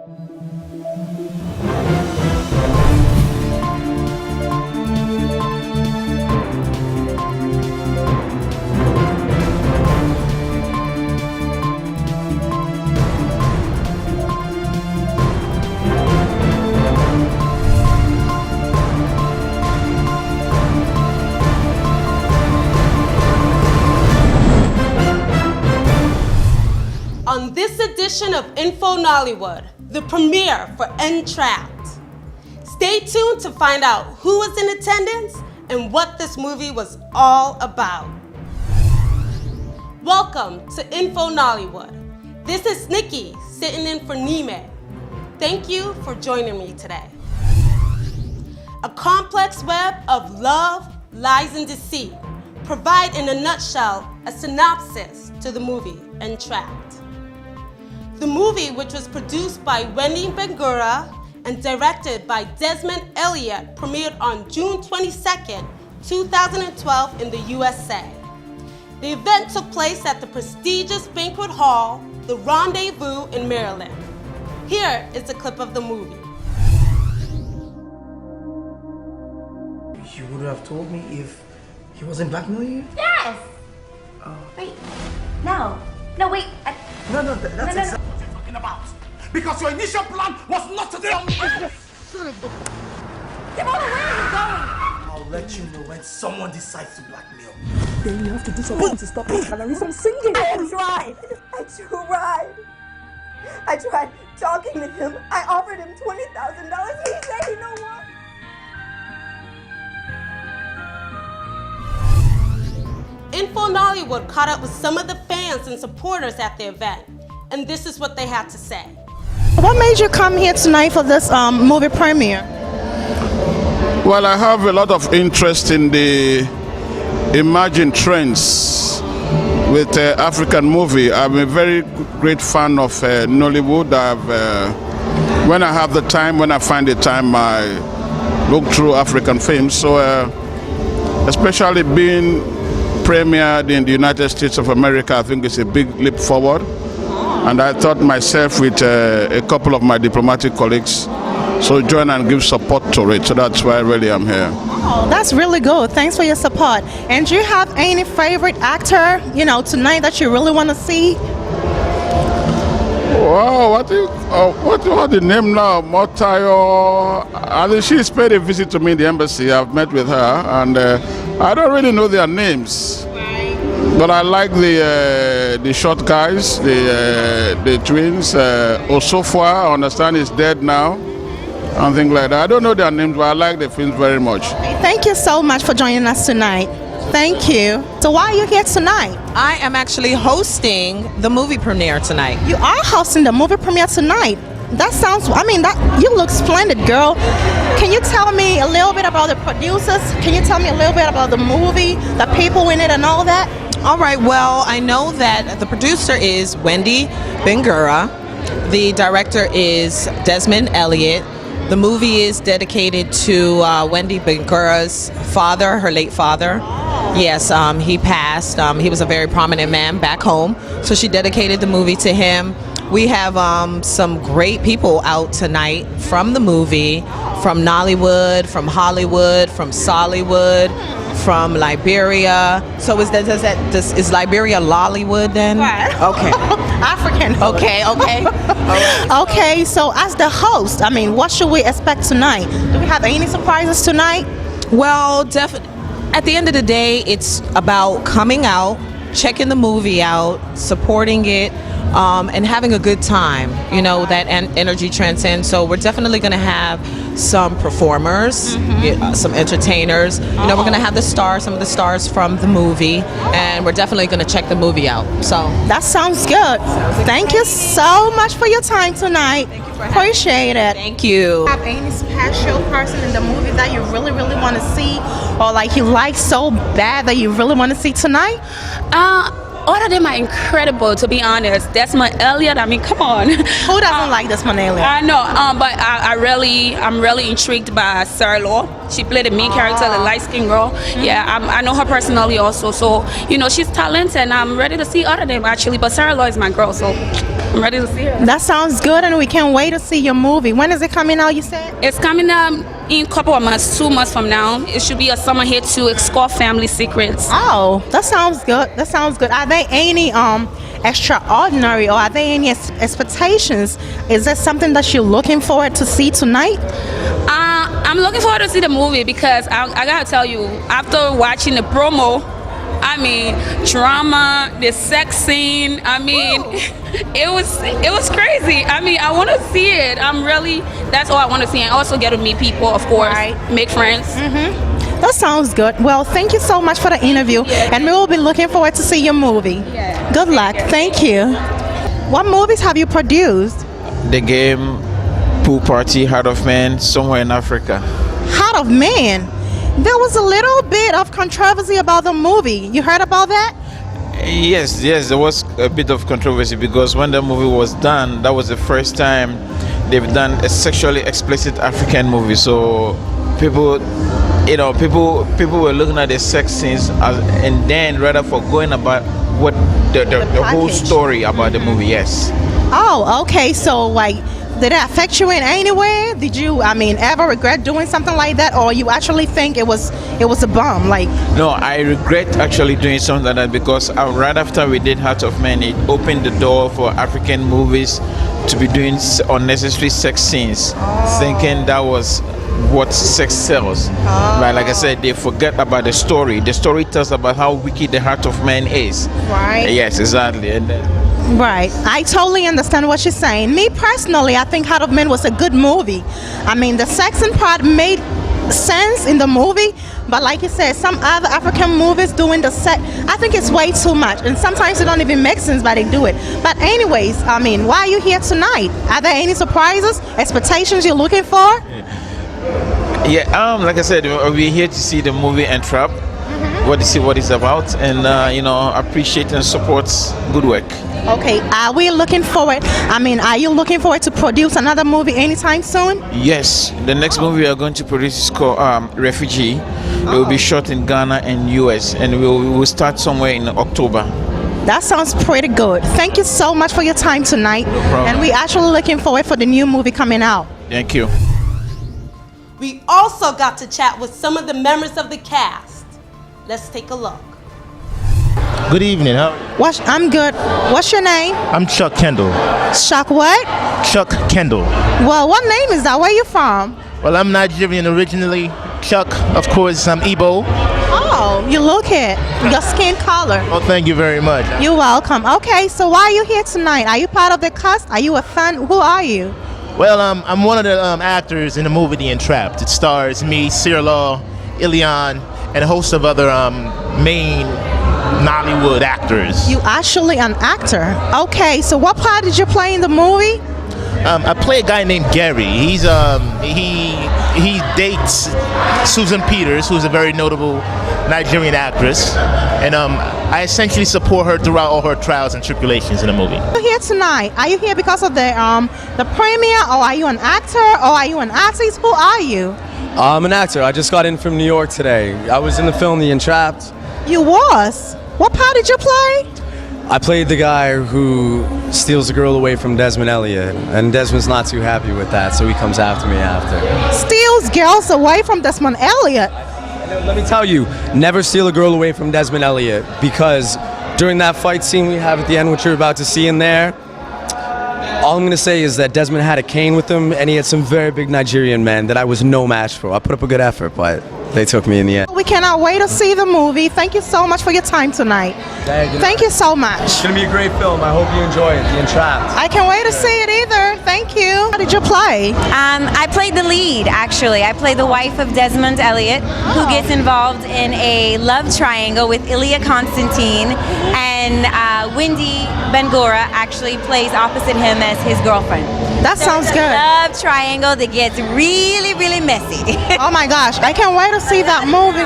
On this edition of Info Nollywood, the premiere for Entrapped. Stay tuned to find out who was in attendance and what this movie was all about. Welcome to Info Nollywood. This is Nikki sitting in for Nime. Thank you for joining me today. A complex web of love, lies, and deceit provide in a nutshell a synopsis to the movie Entrapped. The movie, which was produced by Wendy Bengura and directed by Desmond Elliott, premiered on June 22nd, 2012 in the USA. The event took place at the prestigious banquet hall, the Rendezvous in Maryland. Here is a clip of the movie. You would have told me if he wasn't blackmailing you? Yes! Wait, no, wait. No, that's exactly What you're talking about. Because your initial plan was not to tell me. Simona, where are you going? I'll let you know when someone decides to blackmail. Then you have to do something to stop this gallery from singing. I tried talking to him. I offered him $20,000. He said he don't want. Info Nollywood caught up with some of the fans and supporters at the event, and this is what they had to say. What made you come here tonight for this movie premiere? Well, I have a lot of interest in the emerging trends with African movie. I'm a very great fan of Nollywood. When I have the time, when I find the time, I look through African films. So, especially being premiered in the United States of America, I think it's a big leap forward. And I thought myself with a couple of my diplomatic colleagues, so join and give support to it. So that's why really I'm here. Oh, that's really good. Thanks for your support. And do you have any favorite actor, tonight that you really want to see? Wow, what do you the name now? Motayo. I think she's paid a visit to me in the embassy. I've met with her, and I don't really know their names. But I like the short guys, the twins. Osofwa, I understand, is dead now, and things like that. I don't know their names, but I like the films very much. Thank you so much for joining us tonight. Thank you. So why are you here tonight? I am actually hosting the movie premiere tonight. You are hosting the movie premiere tonight. That sounds, you look splendid, girl. Can you tell me a little bit about the producers? Can you tell me a little bit about the movie, the people in it and all that? All right, well, I know that the producer is Wendy Bengura. The director is Desmond Elliott. The movie is dedicated to Wendy Bengura's father, her late father. Yes, he passed. He was a very prominent man back home, so she dedicated the movie to him. We have some great people out tonight from the movie, from Nollywood, from Hollywood, from Sollywood, from Liberia. So is Liberia Lollywood then? Right. Okay. African. Okay. Okay, so as the host, what should we expect tonight? Do we have any surprises tonight? Well, at the end of the day, it's about coming out, checking the movie out, supporting it, and having a good time. That energy transcends. So we're definitely going to have some performers, some entertainers. We're going to have some of the stars from the movie, and we're definitely going to check the movie out. So that sounds good. Thank you so much for your time tonight. Thank you for Appreciate it. Thank you. Have any special person in the movie that you really want to see, or like you like so bad that you really want to see tonight? all of them are incredible, to be honest. Desmond Elliott, I mean, come on. Who doesn't like Desmond Elliott? I know, but I'm really intrigued by Sarah Law. She played the main character, the light-skinned girl. Yeah, I know her personally also, so you know she's talented, and I'm ready to see all of them actually. But Sarah Law is my girl, so I'm ready to see her. That sounds good, and we can't wait to see your movie. When is it coming out, you said? It's coming out in a couple of months, 2 months from now. It should be a summer hit to explore family secrets. Oh, that sounds good. That sounds good. Are there any extraordinary, or are there any expectations? Is there something that you're looking forward to see tonight? I'm looking forward to see the movie because I gotta tell you, after watching the promo, I mean, drama, the sex scene, I mean, it was crazy. I mean, I want to see it. That's all I want to see, and also get to meet people, of course, make friends. That sounds good. Well, thank you so much for the interview, and we will be looking forward to see your movie. Good luck. Thank you. What movies have you produced? The Game, Pool Party, Heart of Man, Somewhere in Africa. Heart of Man. There was a little bit of controversy about the movie. You heard about that? Yes, there was a bit of controversy because when the movie was done, that was the first time they've done a sexually explicit African movie. So people were looking at the sex scenes and then rather forgoing about what the whole story about the movie. Yes. Oh, okay. So like, did it affect you in any way? Did you, ever regret doing something like that, or you actually think it was a bum? Like, no, I regret actually doing something like that because right after we did Heart of Man, it opened the door for African movies to be doing unnecessary sex scenes, thinking that was what sex sells. But like I said, they forget about the story. The story tells about how wicked the heart of man is. Right. Yes, exactly. And right. I totally understand what you're saying. Me personally, I think Heart of Man was a good movie. I mean, the sex part made sense in the movie, but like you said, some other African movies doing the sex, I think it's way too much, and sometimes it don't even make sense, but they do it. But anyways, why are you here tonight? Are there any surprises, expectations you're looking for? Yeah, like I said, we're here to see the movie Entrapped. To see what it's about, and appreciate and support good work. Okay, are we looking forward? Are you looking forward to produce another movie anytime soon? Yes, the next movie we are going to produce is called Refugee. It will be shot in Ghana and US, and we will start somewhere in October. That sounds pretty good. Thank you so much for your time tonight. No problem. And we're actually looking forward for the new movie coming out. Thank you. We also got to chat with some of the members of the cast. Let's take a look. Good evening. How are you? I'm good. What's your name? I'm Chuck Kendall. Chuck what? Chuck Kendall. Well, what name is that? Where you from? Well, I'm Nigerian originally. Chuck, of course, I'm Igbo. Oh, you look it. Your skin color. Oh, thank you very much. You're welcome. Okay, so why are you here tonight? Are you part of the cast? Are you a fan? Who are you? Well, I'm one of the actors in the movie The Entrapped. It stars me, Sarah Law, Ilian, and a host of other main NOLLYWOOD actors. You actually an actor. Okay, so what part did you play in the movie? I play a guy named Gary. He dates Susan Peters, who's a very notable Nigerian actress, and I essentially support her throughout all her trials and tribulations in the movie. You're here tonight. Are you here because of the premiere, or are you an actor, or are you an artist? Who are you? I'm an actor. I just got in from New York today. I was in the film The Entrapped. You was? What part did you play? I played the guy who steals a girl away from Desmond Elliott, and Desmond's not too happy with that, so he comes after me after. Steals girls away from Desmond Elliott? Let me tell you, never steal a girl away from Desmond Elliott, because during that fight scene we have at the end, which you're about to see in there, all I'm going to say is that Desmond had a cane with him, and he had some very big Nigerian men that I was no match for. I put up a good effort, but they took me in the end. We cannot wait to see the movie. Thank you so much for your time tonight. Thank you so much. It's going to be a great film. I hope you enjoy it, The Entrapped. I can't wait to see it either. Thank you. How did you play? I played the lead, actually. I played the wife of Desmond Elliott, who gets involved in a love triangle with Ilya Constantine, and Wendy Bangura actually plays opposite him as his girlfriend. That sounds good. Love triangle that gets really, really messy. Oh my gosh, I can't wait to see that movie.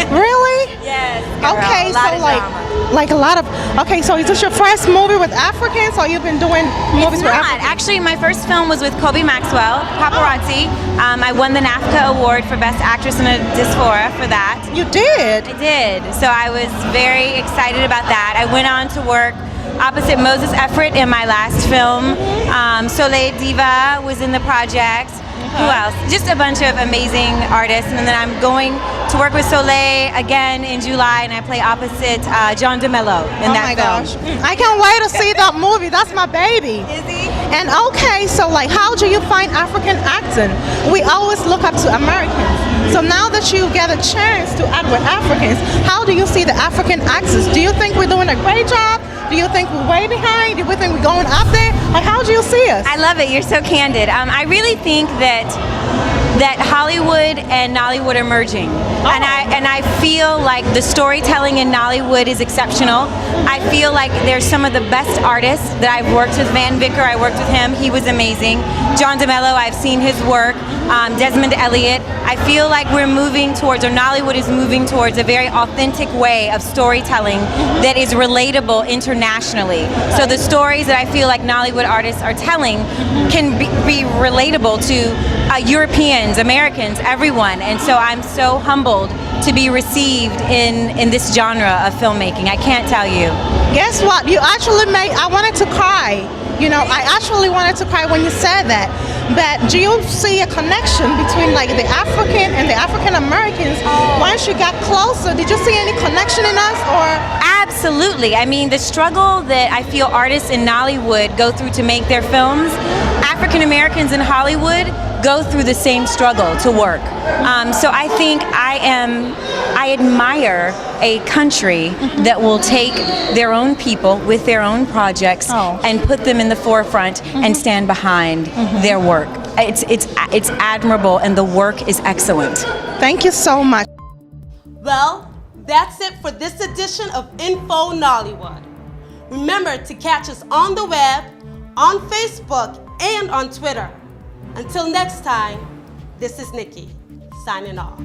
Really? Yes. Girl, okay, a lot so of like, drama. like a lot of. Okay, so is this your first movie with Africans, or you've been doing movies with Africans? Actually, my first film was with Kobe Maxwell, Paparazzi. I won the NAFTA award for Best Actress in a Dysphoria for that. You did? I did. So I was very excited about that. I went on to work opposite Moses Effort in my last film. Soleil Diva was in the project. Who else? Just a bunch of amazing artists. And then I'm going to work with Soleil again in July, and I play opposite John DeMello in that film. Gosh. I can't wait to see that movie. That's my baby. Is he? And okay, so like, how do you find African acting? We always look up to Americans. So now that you get a chance to act with Africans, how do you see the African actors? Do you think we're doing a great job? Do you think we're way behind? Do you think we're going up there? Like, how do you see us? I love it. You're so candid. I really think that Hollywood and Nollywood are merging, and I feel like the storytelling in Nollywood is exceptional. I feel like there's some of the best artists that I've worked with. Van Vicker, I worked with him. He was amazing. John DeMello, I've seen his work. Desmond Elliott. I feel like we're moving towards, or Nollywood is moving towards, a very authentic way of storytelling that is relatable internationally. So the stories that I feel like Nollywood artists are telling can be relatable to Europeans, Americans, everyone. And so I'm so humbled to be received in this genre of filmmaking. I can't tell you. Guess what? You actually I wanted to cry. You know, I actually wanted to cry when you said that. But do you see a connection between like the African and the African Americans? Once you got closer, did you see any connection in us, or? Absolutely. I mean, the struggle that I feel artists in Nollywood go through to make their films, African Americans in Hollywood go through the same struggle to work. So I think I admire a country that will take their own people with their own projects and put them in the forefront and stand behind their work. It's admirable, and the work is excellent. Thank you so much. Well, that's it for this edition of Info Nollywood. Remember to catch us on the web, on Facebook, and on Twitter. Until next time, this is Nikki, signing off.